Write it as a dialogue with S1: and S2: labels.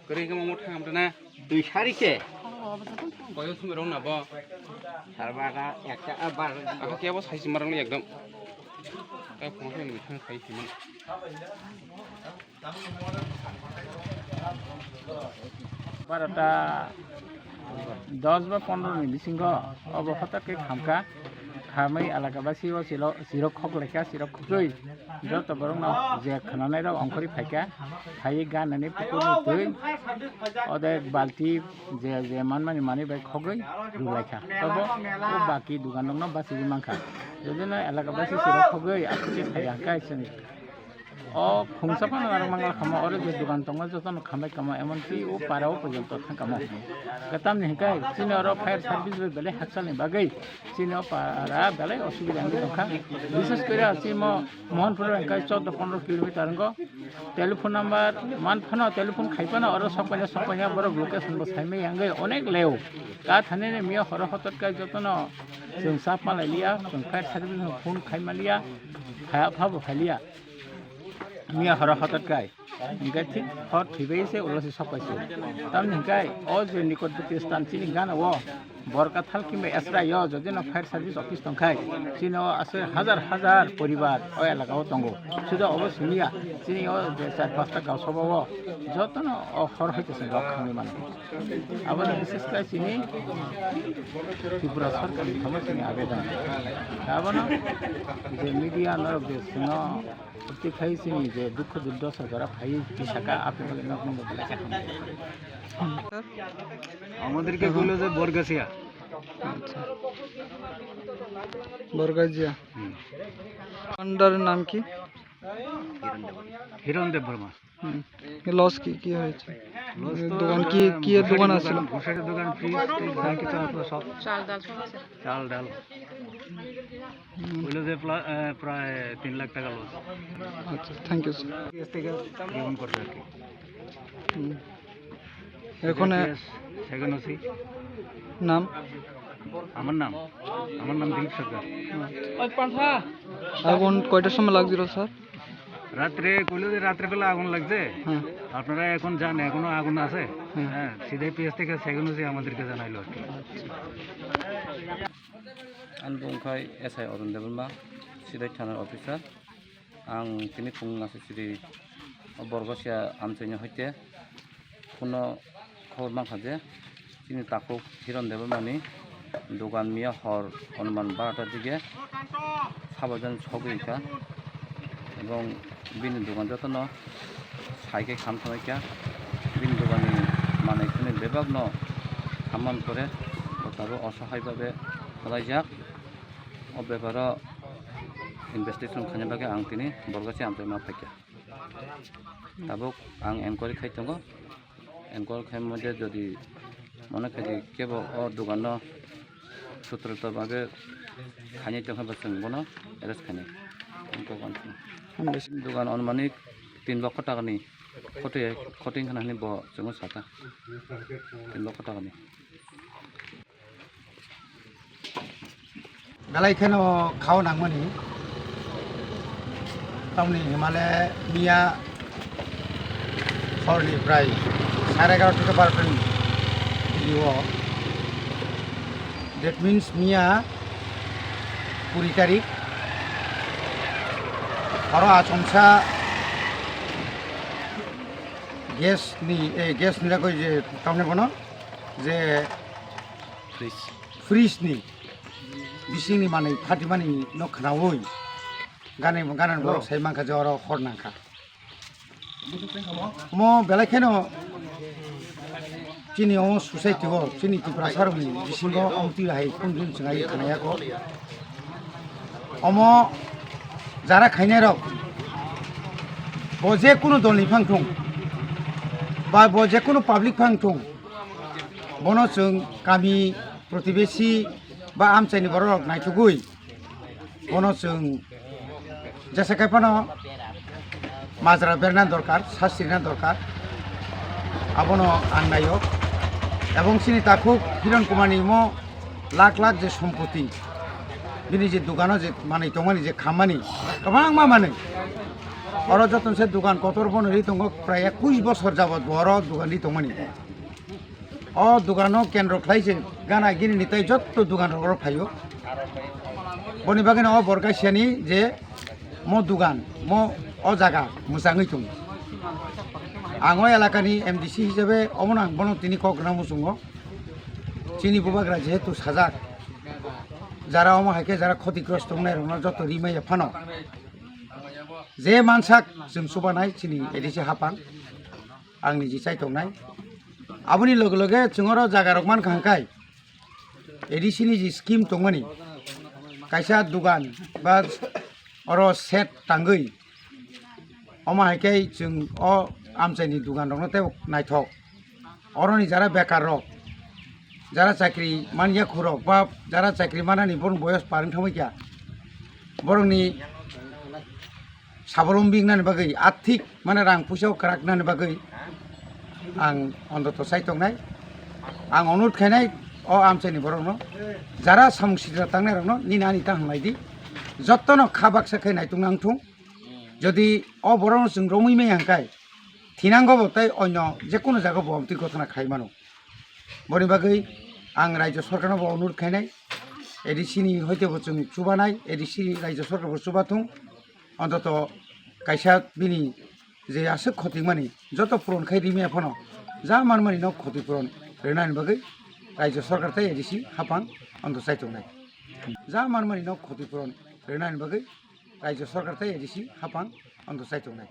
S1: Kering kamu mau thang mana?
S2: Duy sari ke?
S1: Koyo sumerong nabo.
S2: Sarbara ekta abar.
S1: Aku kia bos hai sumerong ni ekdom. Kau pungsi ni thang hai siman.
S3: বারোটা 10 বা 15 minute সিংহ অবহতকে খামকা খামাই এলাকাবাসী ও সিরক খক লেখা সিরক খকই যত বরং যে খানানাই রাও অঙ্করি ফাইকা phi গানানি পুকুরনি তুই ওদে বালতি যে মানমানি মানি বাই খগই রুলাইখা তব ও বাকি দোকান দং বাসি মাংখা যদিনা এলাকাবাসী সিরক খগই আপনি ফাইয়া কাইছনি ও ফুংসাপান আর মাংলা খামা ওরে যে দোকান তঙ্গ যতন খামাই কামা এমনকি ও পারাও পর্যন্ত থাকামা গতাম নিকাই চিনে ওর ফায়ার সার্ভিস বেলে হাকসালনি বাগৈ চিনে পারা বেলে অসুবিধা আনি দখা বিশেষ করে আছে মোহনপুর একাই 14-15 কিলোমিটার টেলিফোন নাম্বার মান ফানো টেলিফোন খাইপানা ওর সপাইয়া বড় লোকেশন বসাইমে আঙ্গৈ অনেক লেও কা থানে মিয়া হর হততকাই যতন जों साफ मालाइलिया जों फायार सार्भिस फन खाइमालिया खाया फाबो खालिया मिया हर हततकाय इनका ठीक हर थिबैसे उलसि सपाइसे ताम निकाय ओ जे निकटबर्ती स्थान चिनि गाना वो बरकाथाल किमे एसरा यो जदिनो फायार सार्भिस अफिस तंखाय चिनो आसे हजार परिवार ओ एलाकाओ तंगो सुदा अबसिनिया चिनि ओ 4-5टा गाव सबावो जतन हर हइतेसे रखानि मान आबाद विशेष काय चिनि त्रिपुरा सरकार समस्या आवेदन आबाद जे मीडिया नरक जे सिनो उति खाइसिनि जे दुख दुर्दशा जरा भाई बिशाखा आपे बले नगन बले
S2: আমাদেরকে কইলো যে বরগাছিয়া
S4: আচ্ছা বরগাছিয়া আন্ডারের নাম কি
S2: হিরণ দেববর্মা
S4: লস কি হয়েছে দোকান কি এর দোকান আছিল
S2: ঘোষের দোকান ফ্রিজ যা কিছু আছে সব চাল ডাল কইলো যে প্রায় 3 লাখ টাকা লস
S4: আচ্ছা থ্যাংক ইউ স্যার
S2: এস থেকে গ্রহণ করতে আর কি
S4: এখন
S2: সেকেন্ড ওসি
S4: নাম
S2: আমার নাম দিলীপ সরকার
S4: আগুন কয়টার সময় লাগছিল স্যার
S2: রাত্রে কইলো যে রাত্রে বেলা আগুন লাগছে আপনারা এখন যান এখনো আগুন আছে হ্যাঁ সিধে পিএস থেকে সেকেন্ড ওসি আমাদেরকে জানাইলো আর কি
S5: आंखाय एसआई अरुण देबरमा सिदाय थाना अफिसार आं तिनि फुंगासे सिरि बरगाछिया आमचैनि हइते कोनो खबर माखाजे तिनि ताकु हिरन देबरमानि दোকান मिया हर अनुमान 12টার দিকে সাবধান ছগইকা এবং বিনি দোকান যতন সাইকে খামথামাইকা বিনি দোকানি মানে এখানে বেবাগ্ন সামান করে তারও অসহায়ভাবে রাইজাক ও ব্যাপারে ইনভেস্টিগেশন খানে বাকে आं तिनि बरगाछिया आमचैमा फाइका ताबुक आं एनक्वायरि खाइतंगो एनक्वायरि खाइमजे जदि मने खाइ केबो ओ दোকাन सूत्रता बागे खानि तंखा बसंगनो एरेस्ट खानि दোকাन अनुमानिक 3 লক্ষ টাকাनि खटिं खानानि ब जों साका 3 লক্ষ টাকাनि
S6: बेलायखेनो खाव नांगमोनि टाउननि हिमालय मिया हरनिफ्राय 11:30 থেকে 12টাनि इउआव डेट मीन्स मिया 20 তারিখ haro asomsa gas ni la koi je tamne bono je freeze ni bising ni mane phati mani no khnawoi ganan borok sai mangkha joro hornangkha mo belai kheno chini o society go chini tipra saroni bisingo omti hai kunjun singai khanaya ko omo jara Tangnairok bo je kuno dolni phangthung ba bo je kuno public phangthung bono chung kami প্রতিবেশী বা আমচাইনি বড় নাইথুগুই bono chung jesakai pano মাজরা বেরনা দরকার শাস্ত্রীনা দরকার abono angnayo এবং চিনি তাকুক হিরণ কুমারনি মো লাখ লাখ যে সম্পত্তি বিনি যে দোকানও যে মানে তোমানি যে খামানি গোबां मा माने অর যতনসে দোকান কতর বনরি দङ প্রায় 21 বছর যাবত বড় দোকাননি তোমানি অ দোকানো কেন্দ্র খাইছে গানা গিনি নিতাই যত দোকান রগর ফাইও বনি বাগিন অ বরগাছিয়ানি যে মো দোকান মো অ জায়গা মোজাङै दङ आङो एलाकानि एमडिसि हिसाबै अमन आं बनो तिनि कग्रा मुसुङो चिनि बुबाग्रा जेहेतु साजाक যারা অমা হাইকে যারা ক্ষতিগ্রস্ত নাইরংনা যত রিমাইয়া ফানো যে মানসাক जों सुबानाय चिनि एदिसि हापां आंनि जि चाइथंनाय आबुनि लगे लगे जोंरो जागारक मान खांखाय एदिसिनि जि स्किम दंमोनि कायसा दुगान बा अर सेट तांगै अमा हाइके जों अ আমচাইনি দোকান দङ তে नायथक अरनि যারা বেকার রক যারা চাকরি মানিয়া খুরক বা যারা চাকরি মানানি বরং বয়স পারেন থামাইয়া বরংনি স্বাবলম্বী নানি বাগै আর্থিক মানে রাং পয়সাও কারাক নানি বাগै आं অন্তত চাইতংনাय आं অনুরোধ খাইনাय अ আমচাইনি বরংनो যারা सामुं सित्रा Tangnairokनो निना आनि ताहांनायदि जत्तनो खाबाक साखाय नायtung नांथुं যদি अ बरंनो जों रमै हांखाय थिनांगौ ताई अन्य जेकुनु जायगा बमति घटना खाइमानो बनि बागै आं राज्य सरकारनो अनुरोध खाइनाय एदिसिनि हयतोबो जों सुबानाय एदिसिनि राज्य सरकारबो सुबाथुं अन्तत कायसा बिनि जे आसो खतिमानि जत पुरन खाइ रिमिया फनो जा मानमानि न खतिपुरन रेनानि बागै राज्य सरकार ताई एदिसि हापां अन्त चाइथंनाय जा मानमानि न खतिपुरन रेनानि बागै राज्य सरकार ताई एदिसि हापां अन्त चाइथंनाय